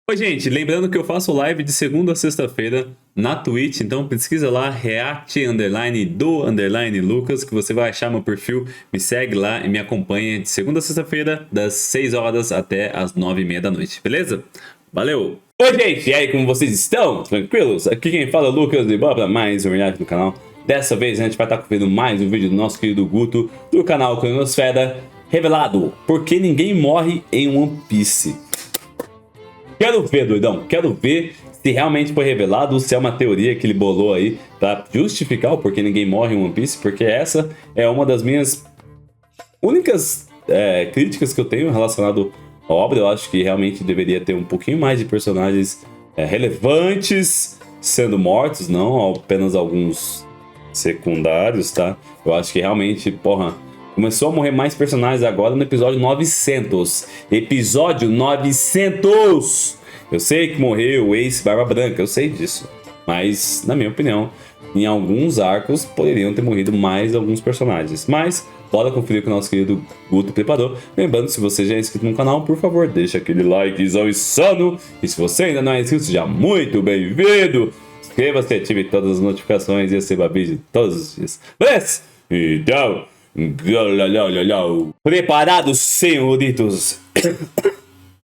Oi, gente, lembrando que eu faço live de segunda a sexta-feira na Twitch, então pesquisa lá, react_do_lucas, que você vai achar meu perfil, me segue lá e me acompanha de segunda a sexta-feira, das 6 horas até as 9h30 da noite, beleza? Valeu! Oi, gente, e aí, como vocês estão? Tranquilos? Aqui quem fala é o Lucas de Boa, mais um react do canal. Dessa vez a gente vai estar conferindo mais um vídeo do nosso querido Guto, do canal Cronosfera, revelado por que ninguém morre em One Piece. Quero ver, doidão, quero ver se realmente foi revelado ou se é uma teoria que ele bolou aí pra justificar o porquê ninguém morre em One Piece, porque essa é uma das minhas únicas críticas que eu tenho relacionado à obra. Eu acho que realmente deveria ter um pouquinho mais de personagens relevantes sendo mortos, não apenas alguns secundários, tá? Eu acho que realmente, porra, começou a morrer mais personagens agora no episódio 900. Episódio 900! Eu sei que morreu o Ace Barba Branca, eu sei disso. Mas, na minha opinião, em alguns arcos poderiam ter morrido mais alguns personagens. Mas, bora conferir o que o nosso querido Guto preparou. Lembrando, se você já é inscrito no canal, por favor, deixa aquele likezão insano. E se você ainda não é inscrito, seja muito bem-vindo. Inscreva-se e ative todas as notificações e receba vídeo todos os dias. Beleza? Então... preparados, senhoritos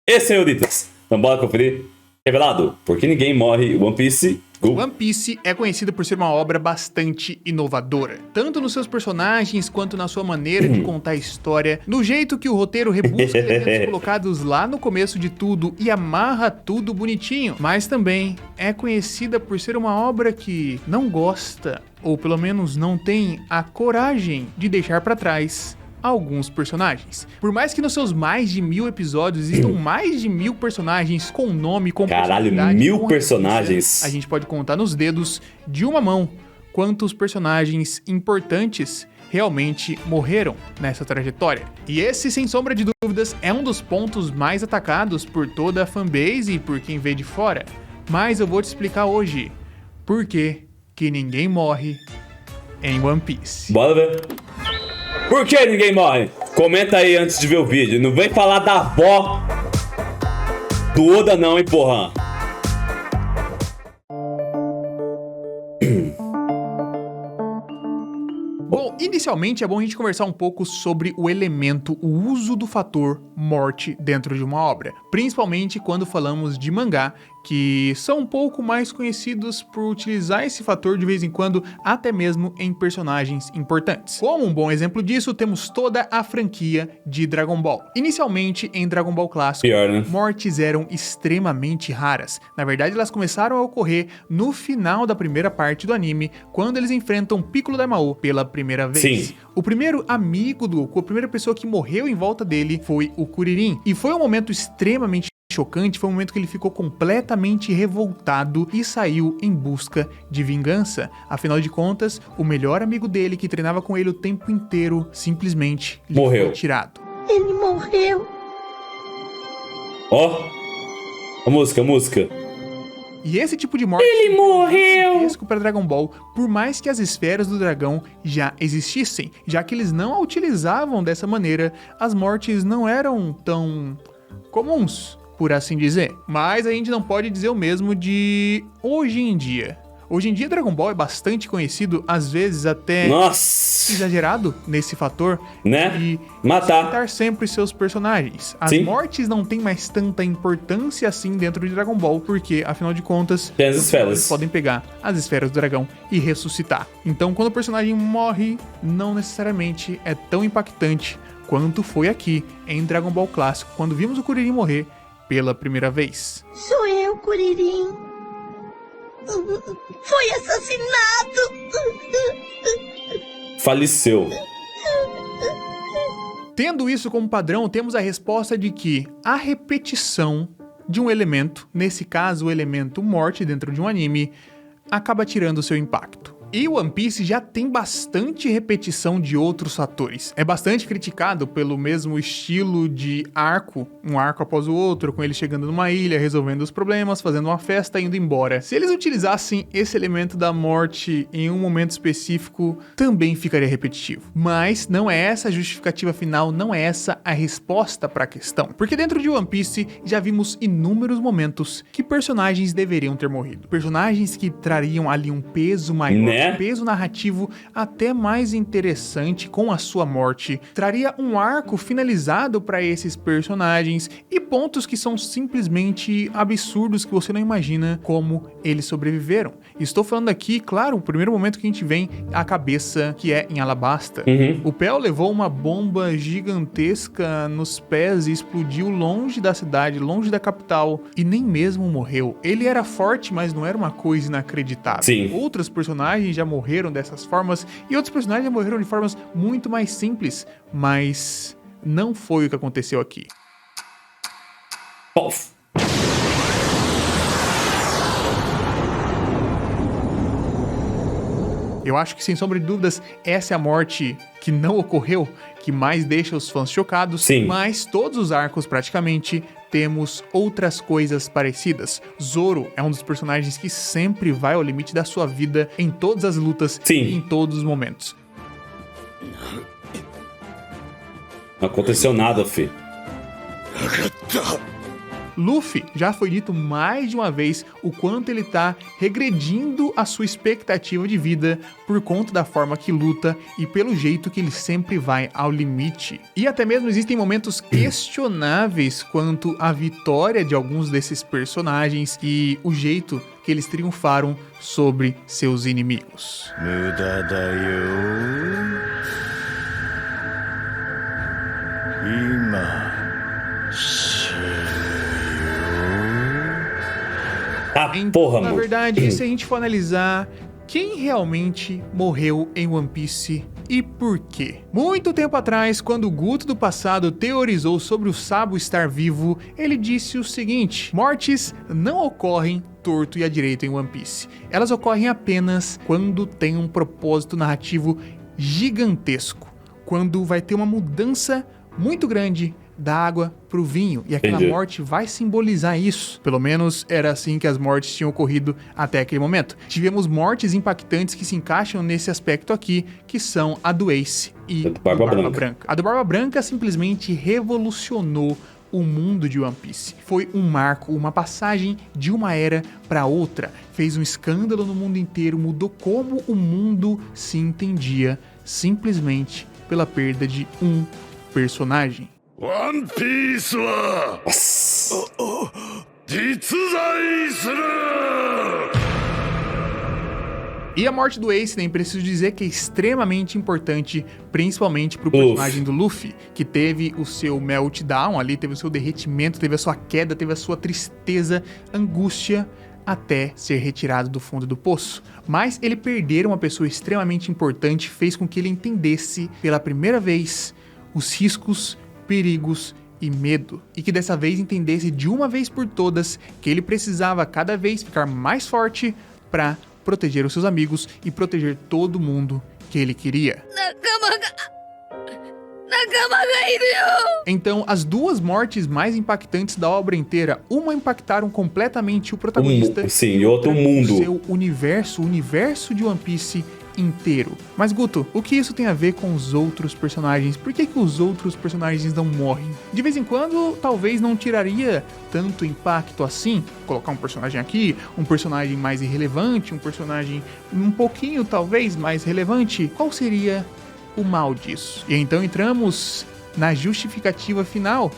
e senhoritas? Então bora conferir. Revelado, porque ninguém morre One Piece. One Piece é conhecido por ser uma obra bastante inovadora, tanto nos seus personagens quanto na sua maneira de contar a história, no jeito que o roteiro rebusca elementos colocados lá no começo de tudo e amarra tudo bonitinho, mas também é conhecida por ser uma obra que não gosta, ou pelo menos não tem a coragem de deixar pra trás alguns personagens. Por mais que nos seus mais de 1000 episódios existam mais de 1000 personagens com nome, com caralho, 1000 personagens. A gente pode contar nos dedos de uma mão quantos personagens importantes realmente morreram nessa trajetória. E esse, sem sombra de dúvidas, é um dos pontos mais atacados por toda a fanbase e por quem vê de fora. Mas eu vou te explicar hoje por que ninguém morre em One Piece. Bora ver. Por que ninguém morre? Comenta aí antes de ver o vídeo. Não vem falar da avó do Oda não, hein, porra. Bom, inicialmente é bom a gente conversar um pouco sobre o elemento, o uso do fator morte dentro de uma obra. Principalmente quando falamos de mangá, que são um pouco mais conhecidos por utilizar esse fator de vez em quando, até mesmo em personagens importantes. Como um bom exemplo disso, temos toda a franquia de Dragon Ball. Inicialmente, em Dragon Ball Clássico, mortes eram extremamente raras. Na verdade, elas começaram a ocorrer no final da primeira parte do anime, quando eles enfrentam Piccolo Daimao pela primeira vez. Sim. O primeiro amigo do Goku, a primeira pessoa que morreu em volta dele foi o Kuririn. E foi um momento extremamente chocante, foi um momento que ele ficou completamente revoltado e saiu em busca de vingança. Afinal de contas, o melhor amigo dele, que treinava com ele o tempo inteiro, simplesmente morreu. Foi tirado. Ele morreu. Ó, a música. E esse tipo de morte ele morreu para Dragon Ball, por mais que as esferas do dragão já existissem, já que eles não a utilizavam dessa maneira, as mortes não eram tão comuns, por assim dizer. Mas a gente não pode dizer o mesmo de hoje em dia. Hoje em dia, Dragon Ball é bastante conhecido, às vezes até exagerado nesse fator, né? De matar sempre seus personagens. As mortes não têm mais tanta importância assim dentro de Dragon Ball, porque, afinal de contas, tem as esferas. Eles podem pegar as esferas do dragão e ressuscitar. Então, quando o personagem morre, não necessariamente é tão impactante quanto foi aqui em Dragon Ball Clássico, quando vimos o Kuririn morrer pela primeira vez. Sou eu, Kuririn. Foi assassinado. Faleceu. Tendo isso como padrão, temos a resposta de que a repetição de um elemento, nesse caso o elemento morte dentro de um anime, acaba tirando seu impacto. E One Piece já tem bastante repetição de outros fatores. É bastante criticado pelo mesmo estilo de arco, um arco após o outro, com ele chegando numa ilha, resolvendo os problemas, fazendo uma festa e indo embora. Se eles utilizassem esse elemento da morte em um momento específico, também ficaria repetitivo. Mas não é essa a justificativa final, não é essa a resposta para a questão. Porque dentro de One Piece já vimos inúmeros momentos que personagens deveriam ter morrido. Personagens que trariam ali um peso maior, Né? um peso narrativo até mais interessante com a sua morte. Traria um arco finalizado para esses personagens e pontos que são simplesmente absurdos que você não imagina como eles sobreviveram. Estou falando aqui, claro, o primeiro momento que a gente vem à cabeça, que é em Alabasta. O Pell levou uma bomba gigantesca nos pés e explodiu longe da cidade, longe da capital, e nem mesmo morreu. Ele era forte, mas não era uma coisa inacreditável. Sim. Outros personagens já morreram dessas formas, e outros personagens já morreram de formas muito mais simples, mas não foi o que aconteceu aqui. Pof. Eu acho que, sem sombra de dúvidas, essa é a morte que não ocorreu, que mais deixa os fãs chocados. Sim. Mas todos os arcos, praticamente, temos outras coisas parecidas. Zoro é um dos personagens que sempre vai ao limite da sua vida em todas as lutas Sim. e em todos os momentos. Não aconteceu nada, fi. Luffy, já foi dito mais de uma vez o quanto ele tá regredindo a sua expectativa de vida por conta da forma que luta e pelo jeito que ele sempre vai ao limite. E até mesmo existem momentos questionáveis quanto à vitória de alguns desses personagens e o jeito que eles triunfaram sobre seus inimigos. Ah, Então, porra, na mano. verdade, se a gente for analisar quem realmente morreu em One Piece e por quê. Muito tempo atrás, quando o Guto do passado teorizou sobre o Sabo estar vivo, ele disse o seguinte: mortes não ocorrem torto e à direita em One Piece. Elas ocorrem apenas quando tem um propósito narrativo gigantesco, quando vai ter uma mudança muito grande da água pro vinho, e aquela Entendi. morte vai simbolizar isso. Pelo menos era assim que as mortes tinham ocorrido até aquele momento. Tivemos mortes impactantes que se encaixam nesse aspecto aqui, que são a do Ace e A do Barba Branca. A do Barba Branca simplesmente revolucionou o mundo de One Piece. Foi um marco, uma passagem de uma era para outra. Fez um escândalo no mundo inteiro, mudou como o mundo se entendia, simplesmente pela perda de um personagem. ワンピースは実在する E a morte do Ace, nem preciso dizer que é extremamente importante, principalmente pro personagem do Luffy, que teve o seu meltdown ali, teve o seu derretimento, teve a sua queda, teve a sua tristeza, angústia, até ser retirado do fundo do poço. Mas ele perder uma pessoa extremamente importante fez com que ele entendesse, pela primeira vez, os riscos, perigos e medo, e que dessa vez entendesse de uma vez por todas que ele precisava cada vez ficar mais forte para proteger os seus amigos e proteger todo mundo que ele queria. Então, as duas mortes mais impactantes da obra inteira, uma impactaram completamente o protagonista, Sim, e outro mundo. o seu universo, o universo de One Piece inteiro. Mas Guto, o que isso tem a ver com os outros personagens? Por que os outros personagens não morrem? De vez em quando, talvez não tiraria tanto impacto assim, colocar um personagem aqui, um personagem mais irrelevante, um personagem um pouquinho talvez mais relevante. Qual seria o mal disso? E então entramos na justificativa final,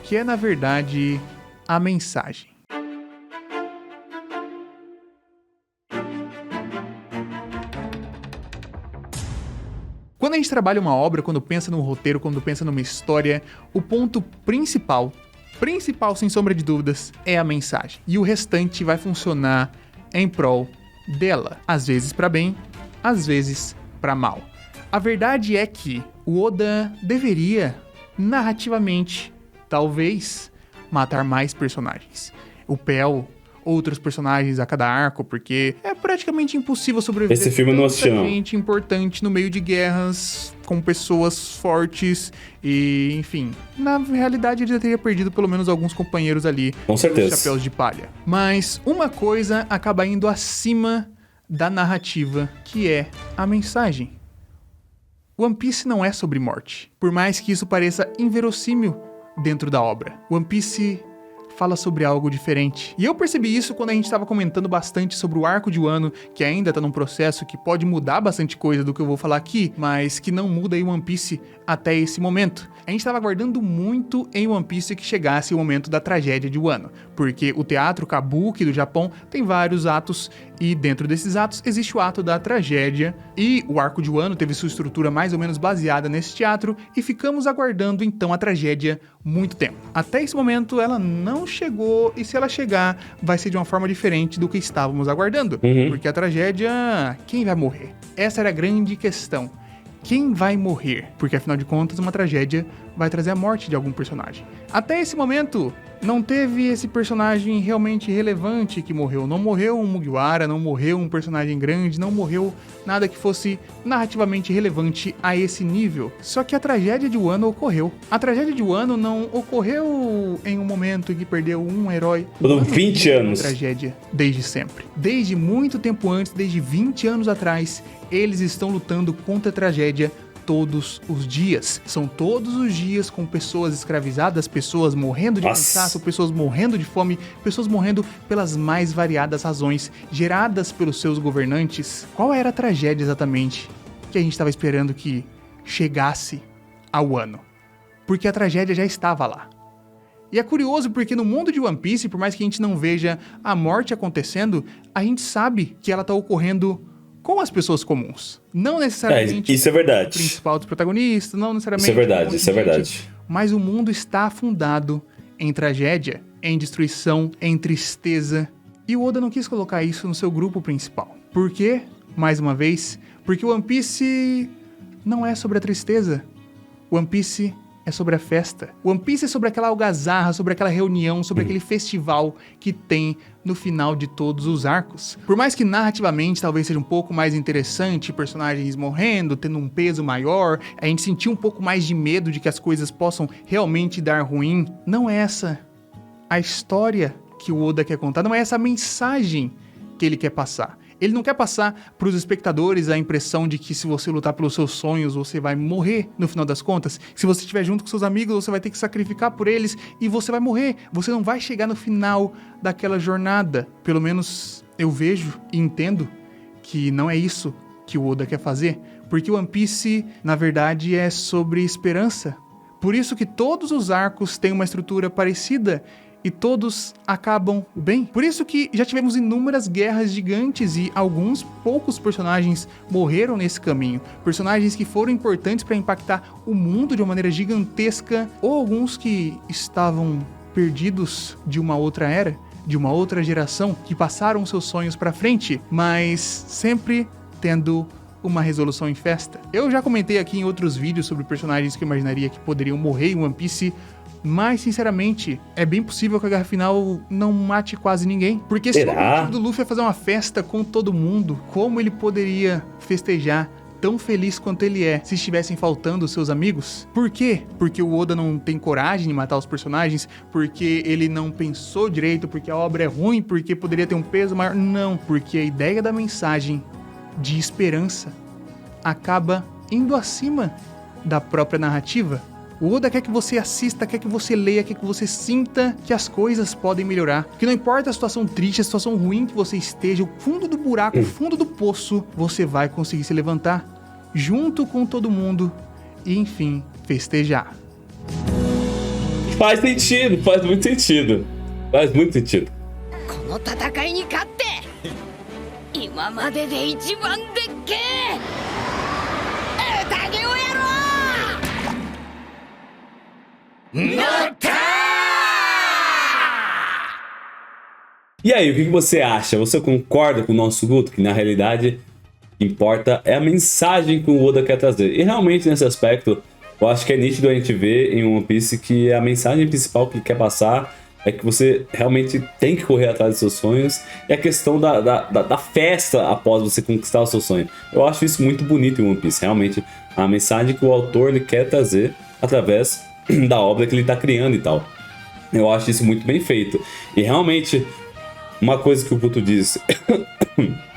que é na verdade a mensagem. Quando a gente trabalha uma obra, quando pensa num roteiro, quando pensa numa história, o ponto principal sem sombra de dúvidas, é a mensagem. E o restante vai funcionar em prol dela. Às vezes para bem, às vezes para mal. A verdade é que o Oda deveria, narrativamente, talvez, matar mais personagens. O Pell, outros personagens a cada arco, porque é praticamente impossível sobreviver. Esse filme eu não assisti, não. Gente importante no meio de guerras, com pessoas fortes e, enfim, na realidade ele já teria perdido pelo menos alguns companheiros ali. Com certeza. Os chapéus de palha. Mas uma coisa acaba indo acima da narrativa, que é a mensagem. One Piece não é sobre morte, por mais que isso pareça inverossímil dentro da obra. One Piece fala sobre algo diferente. E eu percebi isso quando a gente estava comentando bastante sobre o arco de Wano, que ainda tá num processo que pode mudar bastante coisa do que eu vou falar aqui, mas que não muda em One Piece até esse momento. A gente estava aguardando muito em One Piece que chegasse o momento da tragédia de Wano, porque o teatro Kabuki do Japão tem vários atos, e dentro desses atos existe o ato da tragédia, e o arco de Wano teve sua estrutura mais ou menos baseada nesse teatro, e ficamos aguardando então a tragédia muito tempo. Até esse momento ela não chegou, e se ela chegar, vai ser de uma forma diferente do que estávamos aguardando, porque a tragédia, quem vai morrer? Essa era a grande questão. Quem vai morrer? Porque afinal de contas, uma tragédia vai trazer a morte de algum personagem. Até esse momento, não teve esse personagem realmente relevante que morreu. Não morreu um Mugiwara, não morreu um personagem grande, não morreu nada que fosse narrativamente relevante a esse nível. Só que a tragédia de Wano ocorreu. A tragédia de Wano não ocorreu em um momento em que perdeu um herói. Foram 20 anos. Tragédia desde sempre. Desde muito tempo antes, desde 20 anos atrás, eles estão lutando contra a tragédia todos os dias. São todos os dias com pessoas escravizadas, pessoas morrendo de cansaço, pessoas morrendo de fome, pessoas morrendo pelas mais variadas razões geradas pelos seus governantes. Qual era a tragédia exatamente que a gente estava esperando que chegasse ao ano? Porque a tragédia já estava lá. E é curioso porque no mundo de One Piece, por mais que a gente não veja a morte acontecendo, a gente sabe que ela está ocorrendo com as pessoas comuns. Não necessariamente isso é verdade. O principal dos protagonistas, não necessariamente... Isso é verdade, isso é verdade. Mas o mundo está afundado em tragédia, em destruição, em tristeza. E o Oda não quis colocar isso no seu grupo principal. Por quê? Mais uma vez, porque o One Piece não é sobre a tristeza. O One Piece é sobre a festa. One Piece é sobre aquela algazarra, sobre aquela reunião, sobre aquele festival que tem no final de todos os arcos. Por mais que narrativamente talvez seja um pouco mais interessante, personagens morrendo, tendo um peso maior, a gente sentir um pouco mais de medo de que as coisas possam realmente dar ruim, não é essa a história que o Oda quer contar, não é essa a mensagem que ele quer passar. Ele não quer passar para os espectadores a impressão de que se você lutar pelos seus sonhos, você vai morrer no final das contas. Se você estiver junto com seus amigos, você vai ter que sacrificar por eles e você vai morrer. Você não vai chegar no final daquela jornada. Pelo menos eu vejo e entendo que não é isso que o Oda quer fazer. Porque o One Piece, na verdade, é sobre esperança. Por isso que todos os arcos têm uma estrutura parecida e todos acabam bem. Por isso que já tivemos inúmeras guerras gigantes e alguns poucos personagens morreram nesse caminho. Personagens que foram importantes para impactar o mundo de uma maneira gigantesca, ou alguns que estavam perdidos de uma outra era, de uma outra geração, que passaram seus sonhos para frente, mas sempre tendo uma resolução em festa. Eu já comentei aqui em outros vídeos sobre personagens que eu imaginaria que poderiam morrer em One Piece, mas, sinceramente, é bem possível que a guerra final não mate quase ninguém. Porque se o objetivo do Luffy é fazer uma festa com todo mundo, como ele poderia festejar tão feliz quanto ele é se estivessem faltando seus amigos? Por quê? Porque o Oda não tem coragem de matar os personagens? Porque ele não pensou direito? Porque a obra é ruim? Porque poderia ter um peso maior? Não, porque a ideia da mensagem de esperança acaba indo acima da própria narrativa. O Oda quer que você assista, quer que você leia, quer que você sinta que as coisas podem melhorar. Que não importa a situação triste, a situação ruim que você esteja, o fundo do buraco, o fundo do poço, você vai conseguir se levantar junto com todo mundo e, enfim, festejar. Faz sentido, faz muito sentido. Faz muito sentido. E aí, o que você acha? Você concorda com o nosso Guto? Que na realidade o que importa é a mensagem que o Oda quer trazer. E realmente nesse aspecto, eu acho que é nítido a gente ver em One Piece que a mensagem principal que ele quer passar é que você realmente tem que correr atrás dos seus sonhos, e a questão da festa após você conquistar o seu sonho. Eu acho isso muito bonito em One Piece, realmente a mensagem que o autor ele quer trazer através da obra que ele está criando e tal. Eu acho isso muito bem feito. E realmente, uma coisa que o Guto disse,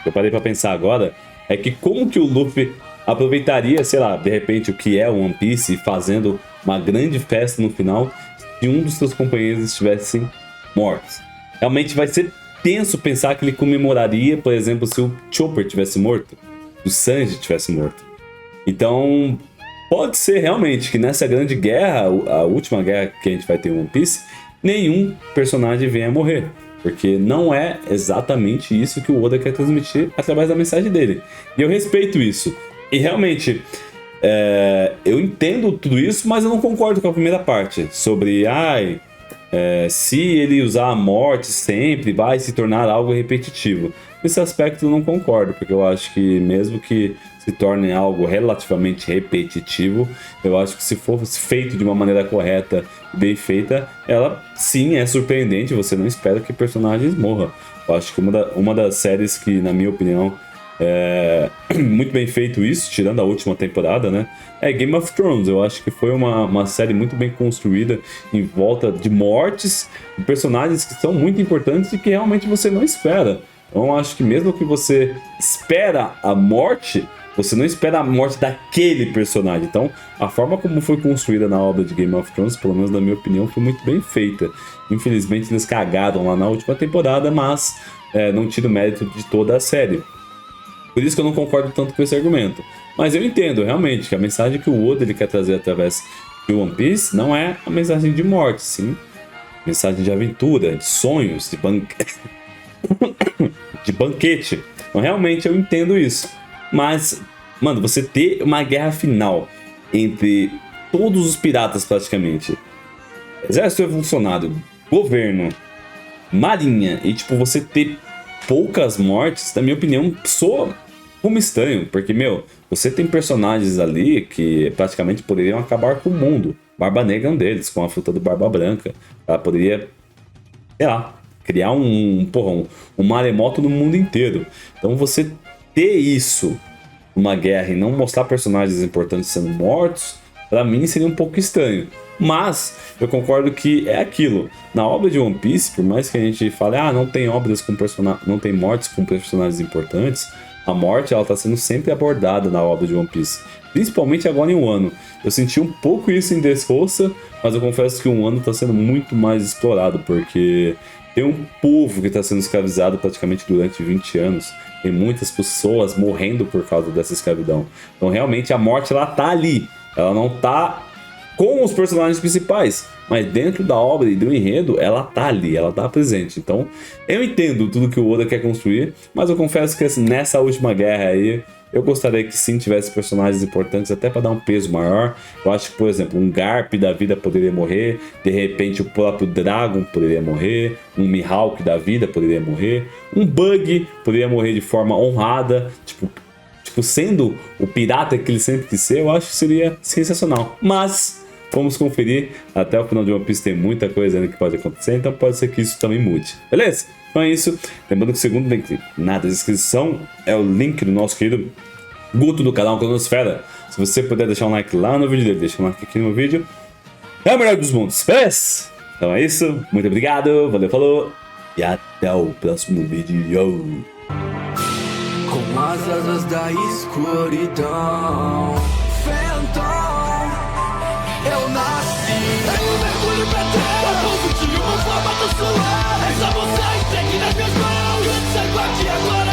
eu parei pra pensar agora, é que como que o Luffy aproveitaria, sei lá, de repente o que é o One Piece, fazendo uma grande festa no final, se um dos seus companheiros estivessem mortos. Realmente vai ser tenso pensar que ele comemoraria, por exemplo, se o Chopper tivesse morto, se o Sanji tivesse morto. Então, pode ser realmente que nessa grande guerra, a última guerra que a gente vai ter em One Piece, nenhum personagem venha a morrer. Porque não é exatamente isso que o Oda quer transmitir através da mensagem dele. E eu respeito isso. E realmente, eu entendo tudo isso, mas eu não concordo com a primeira parte. Sobre, se ele usar a morte sempre, vai se tornar algo repetitivo. Nesse aspecto eu não concordo, porque eu acho que mesmo que se torne algo relativamente repetitivo, eu acho que se for feito de uma maneira correta e bem feita, ela sim é surpreendente, você não espera que personagens morram. Eu acho que uma das séries que, na minha opinião, é muito bem feito isso, tirando a última temporada, né? É Game of Thrones. Eu acho que foi uma série muito bem construída em volta de mortes, de personagens que são muito importantes e que realmente você não espera. Então eu acho que mesmo que você espera a morte, você não espera a morte daquele personagem. Então, a forma como foi construída na obra de Game of Thrones, pelo menos na minha opinião, foi muito bem feita. Infelizmente, eles cagaram lá na última temporada, mas não tira o mérito de toda a série. Por isso que eu não concordo tanto com esse argumento. Mas eu entendo, realmente, que a mensagem que o Oda ele quer trazer através de One Piece não é a mensagem de morte, sim. Mensagem de aventura, de sonhos, de banquete. Então, realmente, eu entendo isso. Mas, mano, você ter uma guerra final entre todos os piratas, praticamente, exército revolucionário, governo, marinha, e, tipo, você ter poucas mortes, na minha opinião, soa como estranho. Porque, você tem personagens ali que praticamente poderiam acabar com o mundo. Barba Negra é um deles, com a fruta do Barba Branca. Ela poderia, sei lá, criar um maremoto no mundo inteiro. Então você ter isso numa guerra e não mostrar personagens importantes sendo mortos, pra mim seria um pouco estranho. Mas eu concordo que é aquilo. Na obra de One Piece, por mais que a gente fale, não tem obras com não tem mortes com personagens importantes, a morte ela tá sendo sempre abordada na obra de One Piece. Principalmente agora em Wano. Eu senti um pouco isso em Dressrosa, mas eu confesso que o Wano tá sendo muito mais explorado, porque tem um povo que está sendo escravizado praticamente durante 20 anos. Tem muitas pessoas morrendo por causa dessa escravidão. Então realmente a morte ela tá ali. Ela não tá com os personagens principais, mas dentro da obra e do enredo ela tá ali, ela tá presente. Então eu entendo tudo que o Oda quer construir, mas eu confesso que nessa última guerra aí eu gostaria que sim tivesse personagens importantes até para dar um peso maior. Eu acho que, por exemplo, um Garp da vida poderia morrer, de repente o próprio Dragon poderia morrer, um Mihawk da vida poderia morrer, um Bug poderia morrer de forma honrada, tipo sendo o pirata que ele sempre quis ser. Eu acho que seria sensacional. Mas vamos conferir, até o final de One Piece tem muita coisa ainda que pode acontecer, então pode ser que isso também mude, beleza? Então é isso, lembrando que o segundo link na descrição é o link do nosso querido Guto do canal Cronosfera. Se você puder deixar um like lá no vídeo dele, deixa um like aqui no vídeo, é o melhor dos mundos, beleza? Então é isso, muito obrigado, valeu, falou, e até o próximo vídeo. Com as asas da escuridão, Phantom, eu nasci. É um mergulho pra terra, positivo, forma do suor. Essa você tem nas minhas mãos. Sai aqui agora.